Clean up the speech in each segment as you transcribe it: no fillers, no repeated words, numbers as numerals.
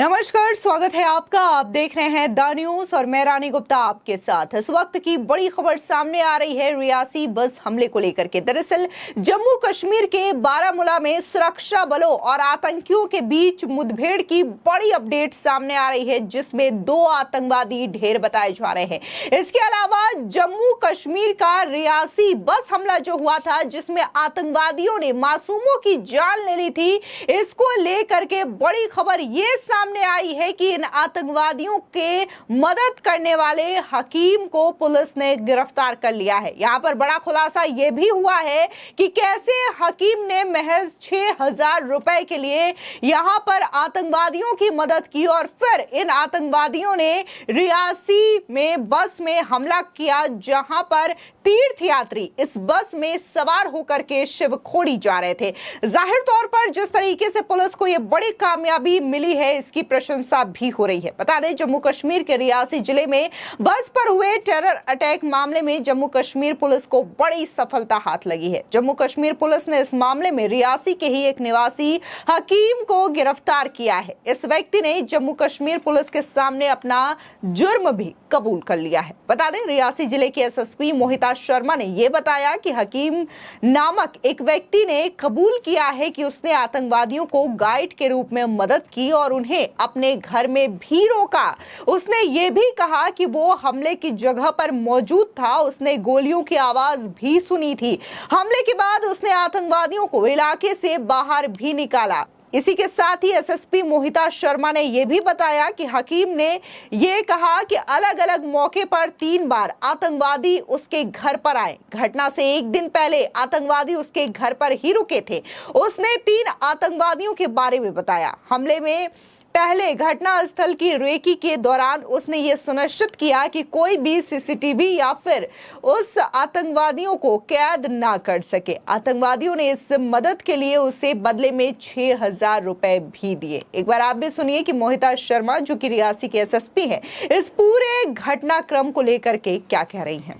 नमस्कार, स्वागत है आपका। आप देख रहे हैं द न्यूज और मैं रानी गुप्ता आपके साथ। इस वक्त की बड़ी खबर सामने आ रही है रियासी बस हमले को लेकर के। दरअसल जम्मू कश्मीर के बारामूला में सुरक्षा बलों और आतंकियों के बीच मुठभेड़ की बड़ी अपडेट सामने आ रही है, जिसमें 2 आतंकवादी ढेर बताए जा रहे हैं। इसके अलावा जम्मू कश्मीर का रियासी बस हमला जो हुआ था, जिसमें आतंकवादियों ने मासूमों की जान ले ली थी, इसको लेकर के बड़ी खबर ये सामने आई है कि इन आतंकवादियों के मदद करने वाले हकीम को पुलिस ने गिरफ्तार कर लिया है। यहां पर बड़ा खुलासा यह भी हुआ है कि कैसे हकीम ने महज 6,000 रुपए के लिए यहां पर आतंकवादियों की मदद की और फिर इन आतंकवादियों ने रियासी में बस में हमला किया, जहां पर तीर्थयात्री इस बस में सवार होकर के शिवखोड़ी जा रहे थे। जाहिर तौर पर जिस तरीके से पुलिस को यह बड़ी कामयाबी मिली है, इसकी प्रशंसा भी हो रही है। बता दें, जम्मू कश्मीर के रियासी जिले में बस पर हुए टेरर अटैक मामले में जम्मू कश्मीर पुलिस को बड़ी सफलता हाथ लगी है। जम्मू कश्मीर पुलिस ने इस मामले में रियासी के ही एक निवासी हकीम को गिरफ्तार किया है। इस व्यक्ति ने जम्मू कश्मीर पुलिस के सामने अपना जुर्म भी कबूल कर लिया है। बता दें, रियासी जिले के एसएसपी मोहिता शर्मा ने यह बताया कि हकीम नामक एक व्यक्ति ने कबूल किया है कि उसने आतंकवादियों को गाइड के रूप में मदद की और उन्हें अपने घर में भी रोका। उसने ये भी कहा कि वो हमले की जगह पर मौजूद था, उसने गोलियों की आवाज भी सुनी थी। हमले के बाद उसने आतंकवादियों को इलाके से बाहर भी निकाला। इसी के साथ ही एसएसपी मोहिता शर्मा ने यह भी बताया कि हकीम ने यह कहा कि अलग अलग मौके पर 3 बार आतंकवादी उसके घर पर आए। घटना से एक दिन पहले आतंकवादी उसके घर पर ही रुके थे। उसने 3 आतंकवादियों के बारे में बताया। हमले में पहले घटना स्थल की रेकी के दौरान उसने ये सुनिश्चित किया कि कोई भी सीसीटीवी या फिर उस आतंकवादियों को कैद ना कर सके। आतंकवादियों ने इस मदद के लिए उसे बदले में 6,000 रुपए भी दिए। एक बार आप भी सुनिए कि मोहिता शर्मा, जो कि रियासी के एसएसपी हैं, इस पूरे घटनाक्रम को लेकर के क्या कह रही हैं।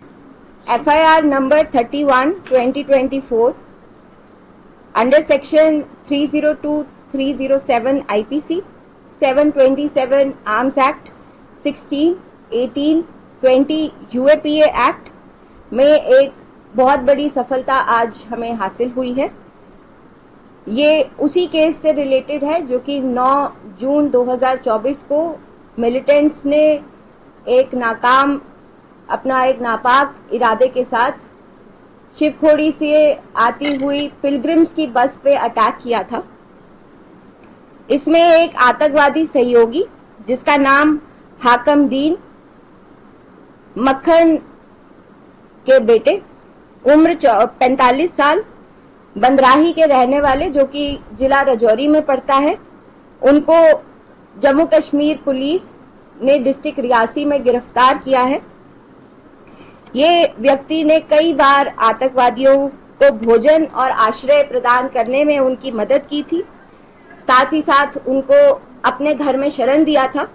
FIR number 31/2024 under section 302-307 IPC, 727 arms act, 16, 18, 20 UAPA act में एक बहुत बड़ी सफलता आज हमें हासिल हुई है। ये उसी केस से रिलेटेड है जो कि 9 जून 2024 को मिलिटेंट्स ने एक नापाक इरादे के साथ शिवखोड़ी से आती हुई पिलग्रिम्स की बस पे अटैक किया था। इसमें एक आतंकवादी सहयोगी जिसका नाम हाकम दीन मक्खन के बेटे, उम्र 45 साल, बंदराही के रहने वाले, जो कि जिला राजौरी में पड़ता है, उनको जम्मू कश्मीर पुलिस ने डिस्ट्रिक्ट रियासी में गिरफ्तार किया है। ये व्यक्ति ने कई बार आतंकवादियों को भोजन और आश्रय प्रदान करने में उनकी मदद की थी, साथ ही साथ उनको अपने घर में शरण दिया था।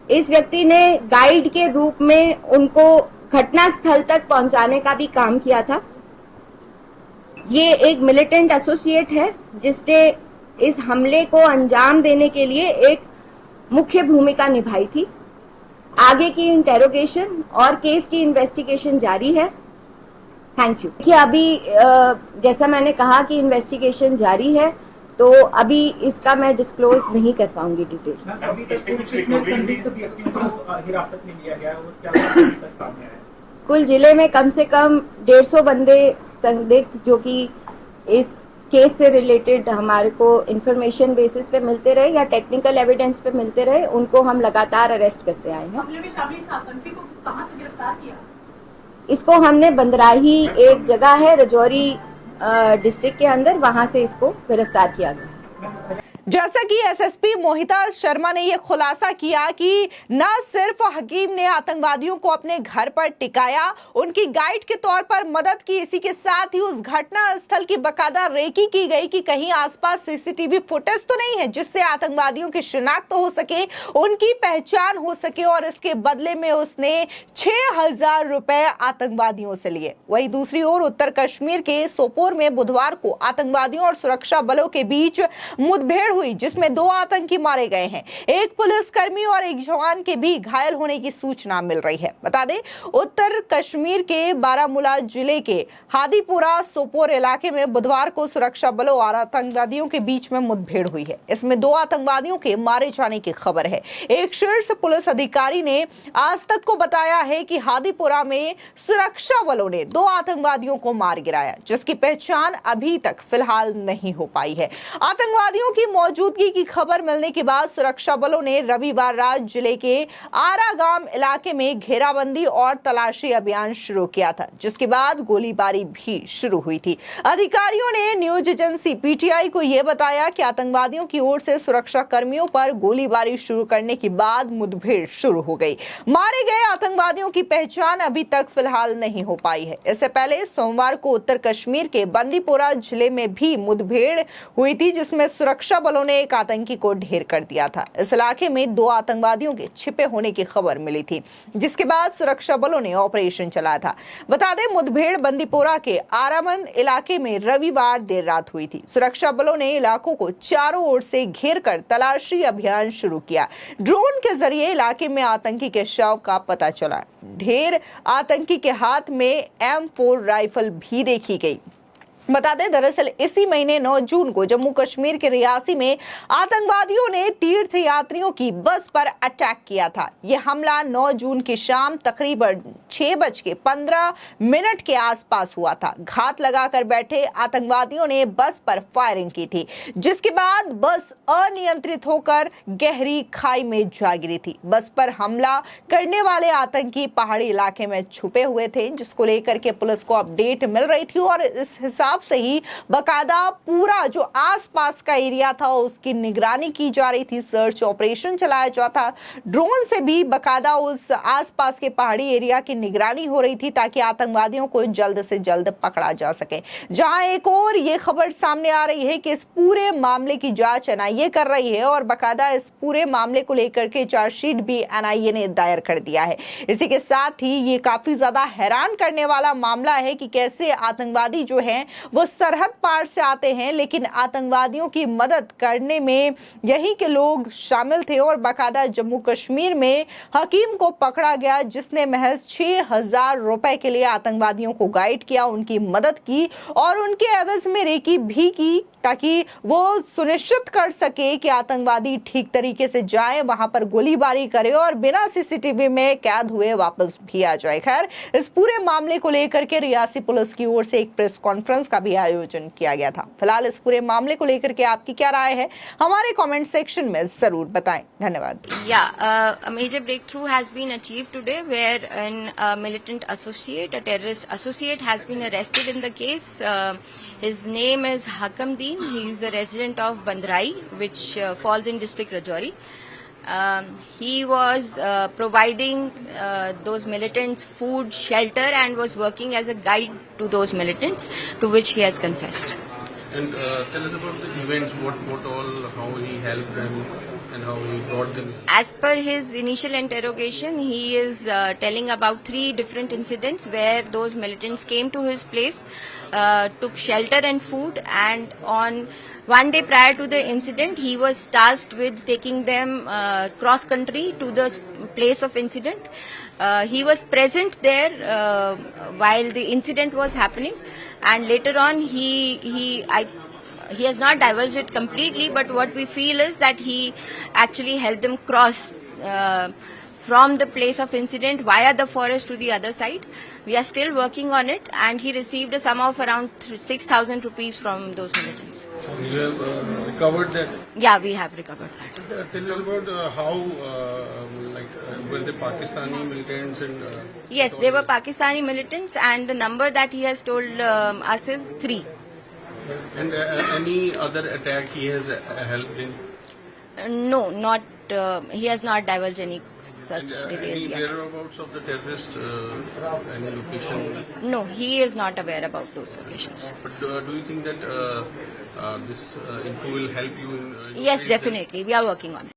इस व्यक्ति ने गाइड के रूप में उनको घटना स्थल तक पहुंचाने का भी काम किया था। ये एक मिलिटेंट एसोसिएट है जिसने इस हमले को अंजाम देने के लिए एक मुख्य भूमिका निभाई थी। आगे की इंटेरोगेशन और केस की इन्वेस्टिगेशन जारी है। Thank you. देखिए, अभी जैसा मैंने कहा कि इन्वेस्टिगेशन जारी है, तो अभी इसका मैं डिस्क्लोज नहीं कर पाऊंगी डिटेल। कुल जिले में कम से कम 150 बंदे संदिग्ध जो कि इस केस से रिलेटेड हमारे को इंफॉर्मेशन बेसिस पे मिलते रहे या टेक्निकल एविडेंस पे मिलते रहे, उनको हम लगातार अरेस्ट करते आए हैं। हमले में शामिल आतंकी को कहां से गिरफ्तार किया? इसको हमने बंदराही, एक जगह है राजौरी डिस्ट्रिक्ट के अंदर, वहां से इसको गिरफ्तार किया गया। जैसा कि एसएसपी मोहिता शर्मा ने यह खुलासा किया कि न सिर्फ हकीम ने आतंकवादियों को अपने घर पर टिकाया, उनकी गाइड के तौर पर मदद की, इसी के साथ ही उस घटना स्थल की बकायदा रेकी की गई कि कहीं आसपास सीसीटीवी फुटेज तो नहीं है जिससे आतंकवादियों की शिनाख्त हो सके, उनकी पहचान हो सके, और इसके बदले में उसने 6,000 रुपए आतंकवादियों से लिए। वहीं दूसरी ओर उत्तर कश्मीर के सोपोर में बुधवार को आतंकवादियों और सुरक्षा बलों के बीच मुठभेड़ हुई जिसमें 2 आतंकी मारे गए हैं। एक पुलिसकर्मी और एक जवान के भी घायल होने की सूचना मिल रही है। बता दें, उत्तर कश्मीर के बारामूला जिले के हादीपुरा सोपोर इलाके में बुधवार को सुरक्षा बलों और आतंकवादियों के बीच में मुठभेड़ हुई है। इसमें 2 आतंकवादियों के मारे जाने की खबर है। एक शीर्ष पुलिस अधिकारी ने आज तक को बताया है कि हादीपुरा में सुरक्षा बलों ने 2 आतंकवादियों को मार गिराया, जिसकी पहचान अभी तक फिलहाल नहीं हो पाई है। आतंकवादियों की मौजूदगी की खबर मिलने के बाद सुरक्षा बलों ने रविवार रात जिले के आरागाम इलाके में घेराबंदी और तलाशी अभियान शुरू किया था, जिसके बाद गोलीबारी भी शुरू हुई थी। अधिकारियों ने न्यूज एजेंसी पीटीआई को यह बताया कि आतंकवादियों की ओर से सुरक्षा कर्मियों पर गोलीबारी शुरू करने के बाद मुठभेड़ शुरू हो गई। मारे गए आतंकवादियों की पहचान अभी तक फिलहाल नहीं हो पाई है। इससे पहले सोमवार को उत्तर कश्मीर के बंदीपोरा जिले में भी मुठभेड़ हुई थी, जिसमें सुरक्षा बलों ने एक आतंकी को ढेर कर दिया था। इस इलाके में 2 आतंकवादियों के छिपे होने की खबर मिली थी, जिसके बाद सुरक्षा बलों ने ऑपरेशन चलाया था। बता दें, मुठभेड़ बंदीपोरा के आरामन इलाके में रविवार देर रात हुई थी। सुरक्षा बलों ने इलाकों को चारों ओर से घेर कर तलाशी अभियान शुरू किया। ड्रोन के जरिए इलाके में आतंकी के शव का पता चला। ढेर आतंकी के हाथ में M4 राइफल भी देखी गई। बता दें, दरअसल इसी महीने 9 जून को जम्मू कश्मीर के रियासी में आतंकवादियों ने तीर्थ यात्रियों की बस पर अटैक किया था। यह हमला 9 जून की शाम तकरीबन 6:15 के आसपास हुआ था। घात लगाकर बैठे आतंकवादियों ने बस पर फायरिंग की थी, जिसके बाद बस अनियंत्रित होकर गहरी खाई में जा गिरी थी। बस पर हमला करने वाले आतंकी पहाड़ी इलाके में छुपे हुए थे, जिसको लेकर के पुलिस को अपडेट मिल रही थी और इस हिसाब से ही बकायदा पूरा जो आसपास का एरिया था उसकी निगरानी की जा रही थी। सर्च ऑपरेशन चलाया जाता था। ड्रोन से भी बकायदा उस आसपास के पहाड़ी एरिया की निगरानी हो रही थी, ताकि आतंकवादियों को जल्द से जल्द पकड़ा जा सके। जहां एक और ये खबर सामने आ रही है कि इस पूरे मामले की जांच एनआईए कर रही है और बकायदा इस पूरे मामले को लेकर के चार्जशीट भी एनआईए ने दायर कर दिया है। इसी के साथ ही ये काफी ज्यादा हैरान करने वाला मामला है कि कैसे आतंकवादी जो है वो सरहद पार से आते हैं, लेकिन आतंकवादियों की मदद करने में यही के लोग शामिल थे। और बाकायदा जम्मू कश्मीर में हकीम को पकड़ा गया, जिसने महज 6,000 रुपए के लिए आतंकवादियों को गाइड किया, उनकी मदद की और उनके एवज में रेकी भी की, ताकि वो सुनिश्चित कर सके कि आतंकवादी ठीक तरीके से जाए, वहां पर गोलीबारी करे और बिना सीसीटीवी में कैद हुए वापस भी आ जाए। खैर, इस पूरे मामले को लेकर के रियासी पुलिस की ओर से एक प्रेस कॉन्फ्रेंस का भी आयोजन किया गया था। फिलहाल इस पूरे मामले को लेकर के आपकी क्या राय है, हमारे कमेंट सेक्शन में जरूर बताएं। धन्यवाद। A major breakthrough has been achieved today where a militant associate, a terrorist associate, has been arrested in the case. His name is Hakam Deen. He is a resident of Bandrai, which falls in district Rajouri. He was providing those militants food, shelter, and was working as a guide to those militants, to which he has confessed. And tell us about the events, what all, how he helped them and how he brought them. As per his initial interrogation, he is telling about 3 different incidents where those militants came to his place, took shelter and food, and on one day prior to the incident, he was tasked with taking them cross country to the place of incident. He was present there while the incident was happening, and later on he has not divulged it completely, but what we feel is that he actually helped them cross from the place of incident via the forest to the other side. We are still working on it, and he received a sum of around 6,000 rupees from those militants. You have recovered that. Yeah, we have recovered that. Tell us about how, were they Pakistani militants and. Yes, they were Pakistani militants, and the number that he has told us is 3. And any other attack he has helped in? No, not. He has not divulged any such And, details any yet. whereabouts of the terrorist, any location? No, he is not aware about those locations. But do you think that this info will help you in? Yes, definitely. We are working on it.